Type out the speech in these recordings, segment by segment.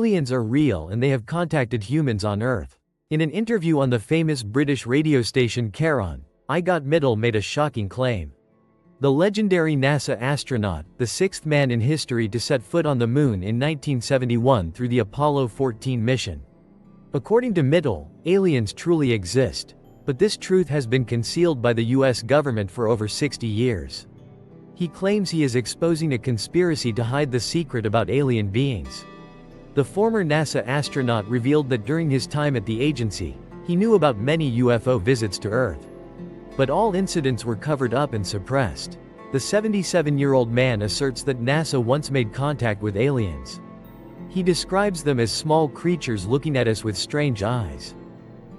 Aliens are real and they have contacted humans on Earth. In an interview on the famous British radio station Caron, I Got Middle made a shocking claim. The legendary NASA astronaut, the sixth man in history to set foot on the moon in 1971 through the Apollo 14 mission. According to Middle, aliens truly exist, but this truth has been concealed by the US government for over 60 years. He claims he is exposing a conspiracy to hide the secret about alien beings. The former NASA astronaut revealed that during his time at the agency, he knew about many UFO visits to Earth. But all incidents were covered up and suppressed. The 77-year-old man asserts that NASA once made contact with aliens. He describes them as small creatures looking at us with strange eyes.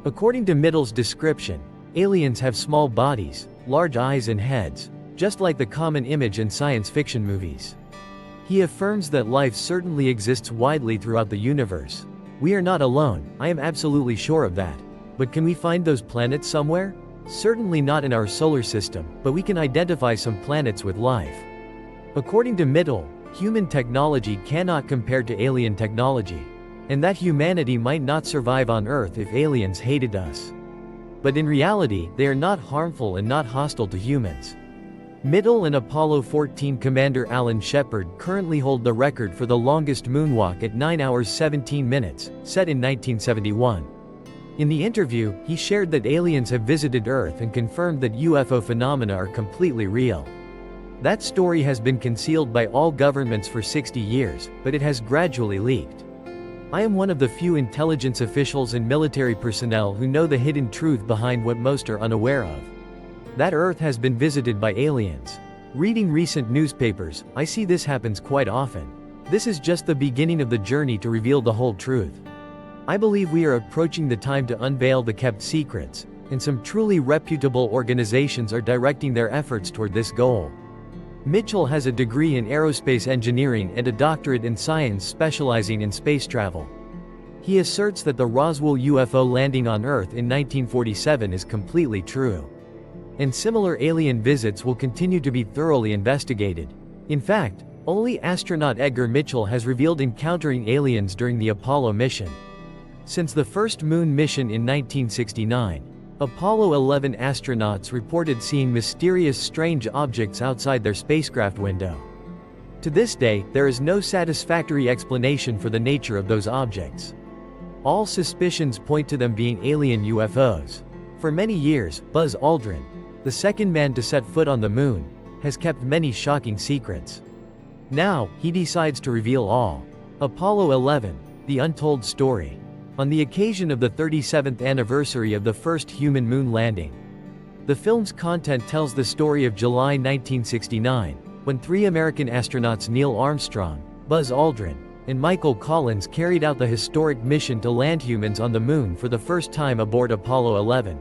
According to Middle's description, aliens have small bodies, large eyes and heads, just like the common image in science fiction movies. He affirms that life certainly exists widely throughout the universe. We are not alone, I am absolutely sure of that. But can we find those planets somewhere? Certainly not in our solar system, but we can identify some planets with life. According to Middle, human technology cannot compare to alien technology, and that humanity might not survive on Earth if aliens hated us. But in reality, they are not harmful and not hostile to humans. Middle and Apollo 14 Commander Alan Shepard currently hold the record for the longest moonwalk at 9 hours 17 minutes, set in 1971. In the interview, he shared that aliens have visited Earth and confirmed that UFO phenomena are completely real. That story has been concealed by all governments for 60 years, but it has gradually leaked. I am one of the few intelligence officials and military personnel who know the hidden truth behind what most are unaware of. That Earth has been visited by aliens. Reading recent newspapers, I see this happens quite often. This is just the beginning of the journey to reveal the whole truth. I believe we are approaching the time to unveil the kept secrets, and some truly reputable organizations are directing their efforts toward this goal. Mitchell has a degree in aerospace engineering and a doctorate in science specializing in space travel. He asserts that the Roswell UFO landing on Earth in 1947 is completely true. And similar alien visits will continue to be thoroughly investigated. In fact, only astronaut Edgar Mitchell has revealed encountering aliens during the Apollo mission. Since the first moon mission in 1969, Apollo 11 astronauts reported seeing mysterious strange objects outside their spacecraft window. To this day, there is no satisfactory explanation for the nature of those objects. All suspicions point to them being alien UFOs. For many years, Buzz Aldrin, the second man to set foot on the moon, has kept many shocking secrets. Now, he decides to reveal all. Apollo 11, the untold story. On the occasion of the 37th anniversary of the first human moon landing. The film's content tells the story of July 1969, when 3 American astronauts Neil Armstrong, Buzz Aldrin, and Michael Collins carried out the historic mission to land humans on the moon for the first time aboard Apollo 11.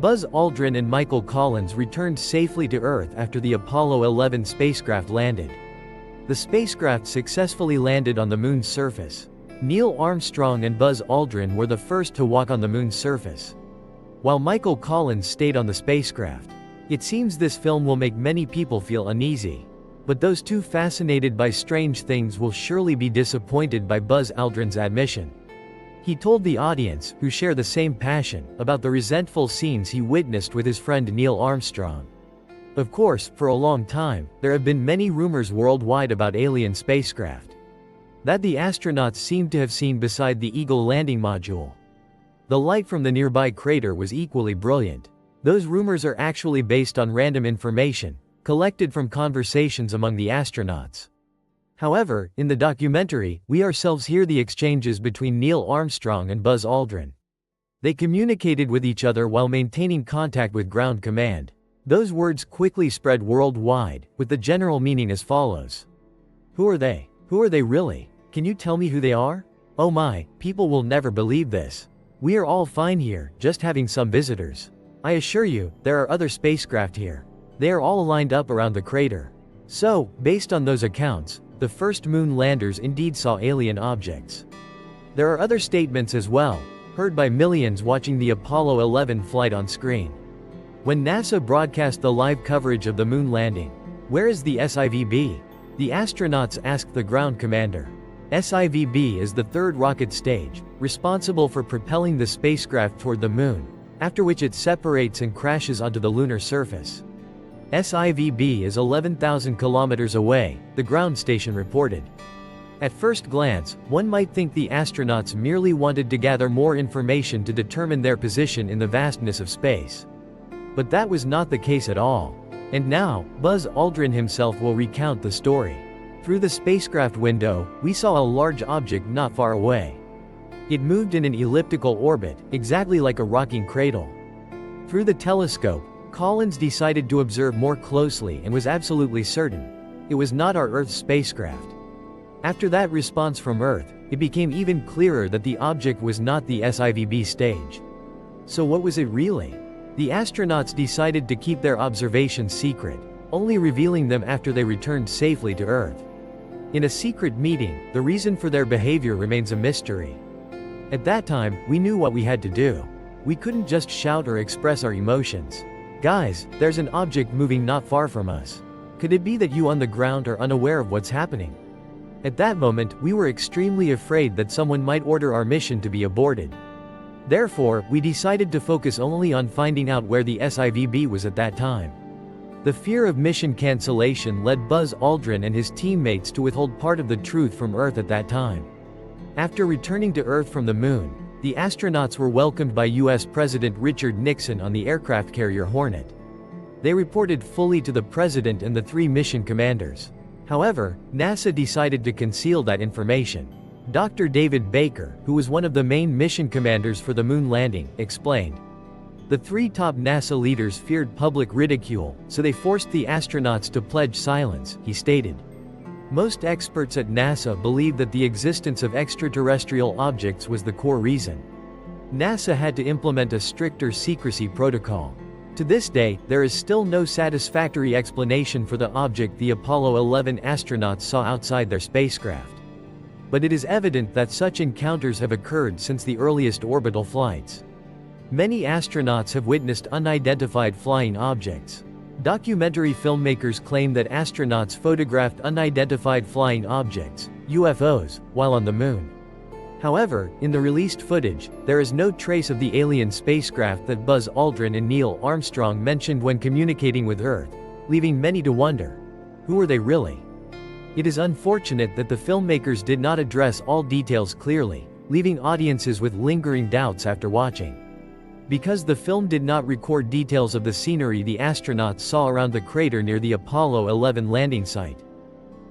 Buzz Aldrin and Michael Collins returned safely to Earth after the Apollo 11 spacecraft landed. The spacecraft successfully landed on the moon's surface. Neil Armstrong and Buzz Aldrin were the first to walk on the moon's surface, while Michael Collins stayed on the spacecraft. It seems this film will make many people feel uneasy. But those two fascinated by strange things will surely be disappointed by Buzz Aldrin's admission. He told the audience, who share the same passion, about the resentful scenes he witnessed with his friend Neil Armstrong. Of course, for a long time, there have been many rumors worldwide about alien spacecraft that the astronauts seemed to have seen beside the Eagle landing module. The light from the nearby crater was equally brilliant. Those rumors are actually based on random information collected from conversations among the astronauts. However, in the documentary, we ourselves hear the exchanges between Neil Armstrong and Buzz Aldrin. They communicated with each other while maintaining contact with ground command. Those words quickly spread worldwide, with the general meaning as follows. Who are they? Who are they really? Can you tell me who they are? Oh my, people will never believe this. We are all fine here, just having some visitors. I assure you, there are other spacecraft here. They are all lined up around the crater. So, based on those accounts, the first moon landers indeed saw alien objects. There are other statements as well, heard by millions watching the Apollo 11 flight on screen. When NASA broadcast the live coverage of the moon landing, "Where is the SIVB?" the astronauts asked the ground commander. SIVB is the third rocket stage, responsible for propelling the spacecraft toward the moon, after which it separates and crashes onto the lunar surface. SIVB is 11,000 kilometers away, the ground station reported. At first glance, one might think the astronauts merely wanted to gather more information to determine their position in the vastness of space. But that was not the case at all. And now, Buzz Aldrin himself will recount the story. Through the spacecraft window, we saw a large object not far away. It moved in an elliptical orbit, exactly like a rocking cradle. Through the telescope, Collins decided to observe more closely and was absolutely certain. It was not our Earth spacecraft. After that response from Earth, it became even clearer that the object was not the SIVB stage. So what was it really? The astronauts decided to keep their observations secret, only revealing them after they returned safely to Earth. In a secret meeting, the reason for their behavior remains a mystery. At that time, we knew what we had to do. We couldn't just shout or express our emotions. Guys, there's an object moving not far from us. Could it be that you on the ground are unaware of what's happening? At that moment, we were extremely afraid that someone might order our mission to be aborted. Therefore, we decided to focus only on finding out where the SIVB was at that time. The fear of mission cancellation led Buzz Aldrin and his teammates to withhold part of the truth from Earth at that time. After returning to Earth from the moon, the astronauts were welcomed by US President Richard Nixon on the aircraft carrier Hornet. They reported fully to the President and the three mission commanders. However, NASA decided to conceal that information. Dr. David Baker, who was one of the main mission commanders for the moon landing, explained. The three top NASA leaders feared public ridicule, so they forced the astronauts to pledge silence, he stated. Most experts at NASA believe that the existence of extraterrestrial objects was the core reason. NASA had to implement a stricter secrecy protocol. To this day, there is still no satisfactory explanation for the object the Apollo 11 astronauts saw outside their spacecraft. But it is evident that such encounters have occurred since the earliest orbital flights. Many astronauts have witnessed unidentified flying objects. Documentary filmmakers claim that astronauts photographed unidentified flying objects, UFOs, while on the moon. However, in the released footage, there is no trace of the alien spacecraft that Buzz Aldrin and Neil Armstrong mentioned when communicating with Earth, leaving many to wonder, who were they really? It is unfortunate that the filmmakers did not address all details clearly, leaving audiences with lingering doubts after watching. Because the film did not record details of the scenery the astronauts saw around the crater near the Apollo 11 landing site.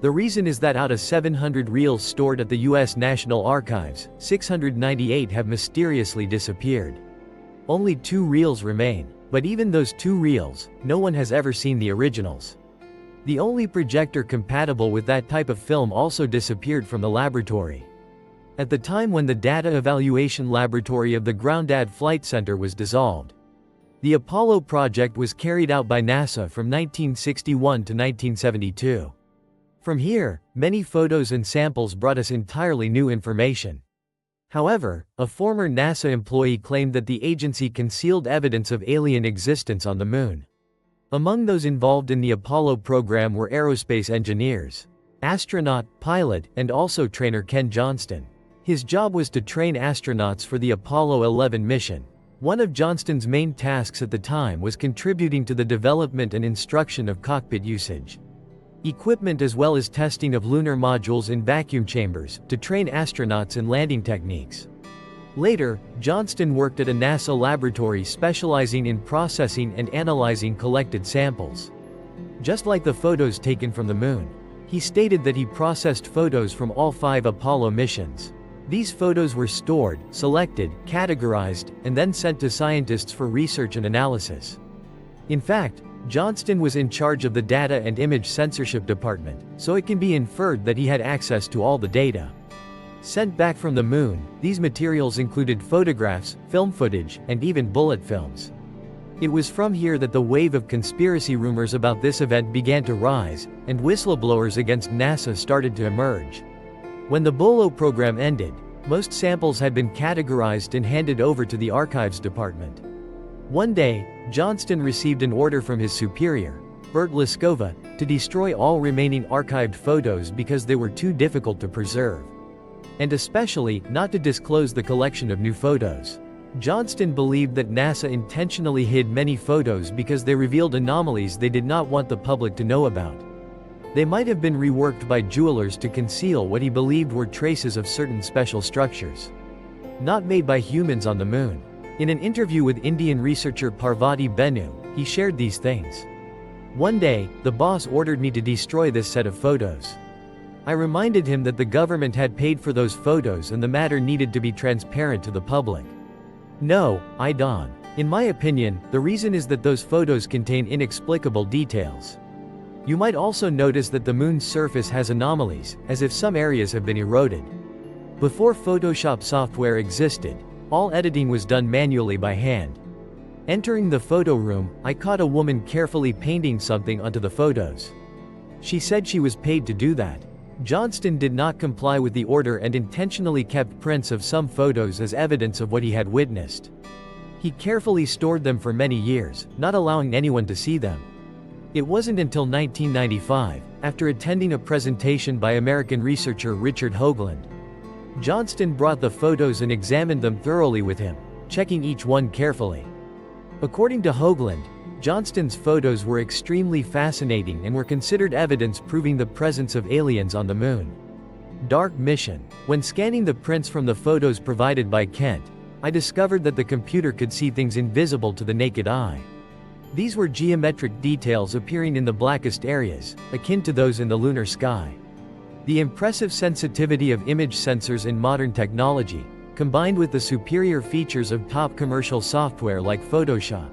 The reason is that out of 700 reels stored at the U.S. National Archives, 698 have mysteriously disappeared. Only 2 reels remain, but even those 2 reels, no one has ever seen the originals. The only projector compatible with that type of film also disappeared from the laboratory. At the time when the Data Evaluation Laboratory of the Groundad Flight Center was dissolved. The Apollo project was carried out by NASA from 1961 to 1972. From here, many photos and samples brought us entirely new information. However, a former NASA employee claimed that the agency concealed evidence of alien existence on the moon. Among those involved in the Apollo program were aerospace engineers, astronaut, pilot, and also trainer Ken Johnston. His job was to train astronauts for the Apollo 11 mission. One of Johnston's main tasks at the time was contributing to the development and instruction of cockpit usage, equipment as well as testing of lunar modules in vacuum chambers, to train astronauts in landing techniques. Later, Johnston worked at a NASA laboratory specializing in processing and analyzing collected samples. Just like the photos taken from the moon. He stated that he processed photos from all 5 Apollo missions. These photos were stored, selected, categorized, and then sent to scientists for research and analysis. In fact, Johnston was in charge of the Data and Image Censorship Department, so it can be inferred that he had access to all the data. Sent back from the moon, these materials included photographs, film footage, and even bullet films. It was from here that the wave of conspiracy rumors about this event began to rise, and whistleblowers against NASA started to emerge. When the BOLO program ended, most samples had been categorized and handed over to the archives department. One day, Johnston received an order from his superior, Bert Liskova, to destroy all remaining archived photos because they were too difficult to preserve. and especially, not to disclose the collection of new photos. Johnston believed that NASA intentionally hid many photos because they revealed anomalies they did not want the public to know about. They might have been reworked by jewelers to conceal what he believed were traces of certain special structures not made by humans on the moon. In an interview with Indian researcher Parvati Benu, he shared these things. "One day, the boss ordered me to destroy this set of photos. I reminded him that the government had paid for those photos and the matter needed to be transparent to the public. No, I don't. In my opinion, the reason is that those photos contain inexplicable details. You might also notice that the moon's surface has anomalies, as if some areas have been eroded. Before Photoshop software existed, all editing was done manually by hand. Entering the photo room, I caught a woman carefully painting something onto the photos. She said she was paid to do that." Johnston did not comply with the order and intentionally kept prints of some photos as evidence of what he had witnessed. He carefully stored them for many years, not allowing anyone to see them. It wasn't until 1995, after attending a presentation by American researcher Richard Hoagland. Johnston brought the photos and examined them thoroughly with him, checking each one carefully. According to Hoagland, Johnston's photos were extremely fascinating and were considered evidence proving the presence of aliens on the moon. Dark mission. When scanning the prints from the photos provided by Kent, I discovered that the computer could see things invisible to the naked eye. These were geometric details appearing in the blackest areas, akin to those in the lunar sky. The impressive sensitivity of image sensors in modern technology, combined with the superior features of top commercial software like Photoshop.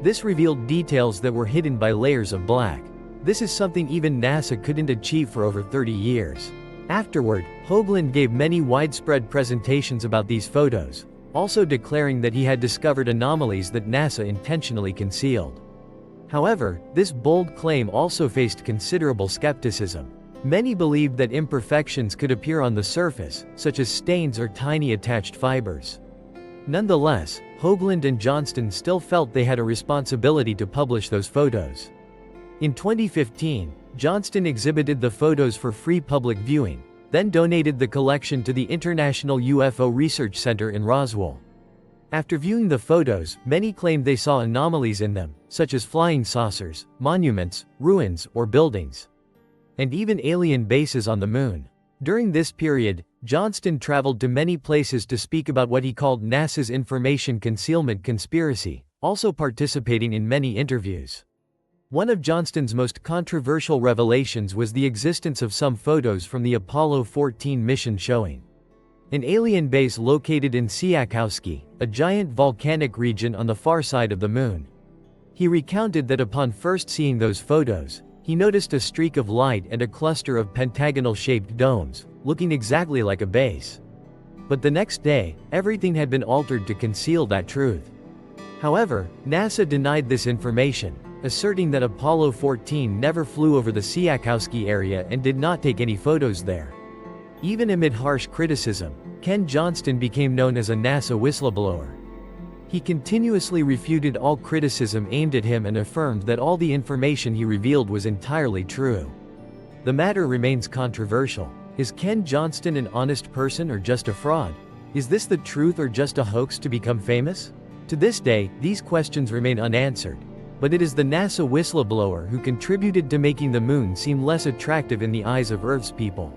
This revealed details that were hidden by layers of black. This is something even NASA couldn't achieve for over 30 years. Afterward, Hoagland gave many widespread presentations about these photos, also declaring that he had discovered anomalies that NASA intentionally concealed. However, this bold claim also faced considerable skepticism. Many believed that imperfections could appear on the surface, such as stains or tiny attached fibers. Nonetheless, Hoagland and Johnston still felt they had a responsibility to publish those photos. In 2015, Johnston exhibited the photos for free public viewing, then donated the collection to the International UFO Research Center in Roswell. After viewing the photos, many claimed they saw anomalies in them, such as flying saucers, monuments, ruins, or buildings, and even alien bases on the moon. During this period, Johnston traveled to many places to speak about what he called NASA's information concealment conspiracy, also participating in many interviews. One of Johnston's most controversial revelations was the existence of some photos from the Apollo 14 mission showing an alien base located in Siakowski, a giant volcanic region on the far side of the moon. He recounted that upon first seeing those photos, he noticed a streak of light and a cluster of pentagonal-shaped domes, looking exactly like a base. But the next day, everything had been altered to conceal that truth. However, NASA denied this information, asserting that Apollo 14 never flew over the Siakowski area and did not take any photos there. Even amid harsh criticism, Ken Johnston became known as a NASA whistleblower. He continuously refuted all criticism aimed at him and affirmed that all the information he revealed was entirely true. The matter remains controversial. Is Ken Johnston an honest person or just a fraud? Is this the truth or just a hoax to become famous? To this day, these questions remain unanswered. But it is the NASA whistleblower who contributed to making the moon seem less attractive in the eyes of Earth's people.